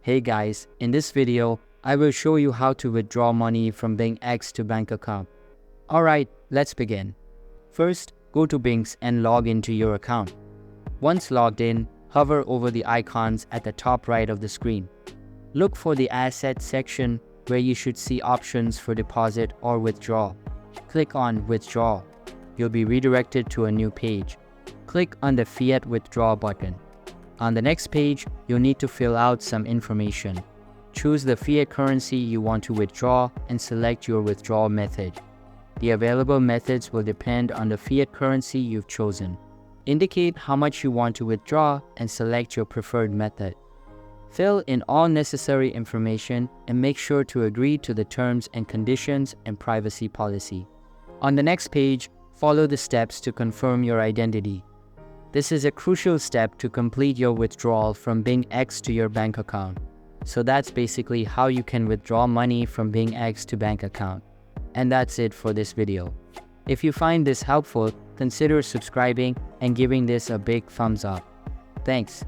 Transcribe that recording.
Hey guys, in this video, I will show you how to withdraw money from BingX to bank account. Alright, let's begin. First, go to BingX and log into your account. Once logged in, hover over the icons at the top right of the screen. Look for the Assets section where you should see options for deposit or withdrawal. Click on Withdrawal. You'll be redirected to a new page. Click on the Fiat Withdrawal button. On the next page, you'll need to fill out some information. Choose the fiat currency you want to withdraw and select your withdrawal method. The available methods will depend on the fiat currency you've chosen. Indicate how much you want to withdraw and select your preferred method. Fill in all necessary information and make sure to agree to the terms and conditions and privacy policy. On the next page, follow the steps to confirm your identity. This is a crucial step to complete your withdrawal from BingX to your bank account. So that's basically how you can withdraw money from BingX to bank account. And that's it for this video. If you find this helpful, consider subscribing and giving this a big thumbs up. Thanks.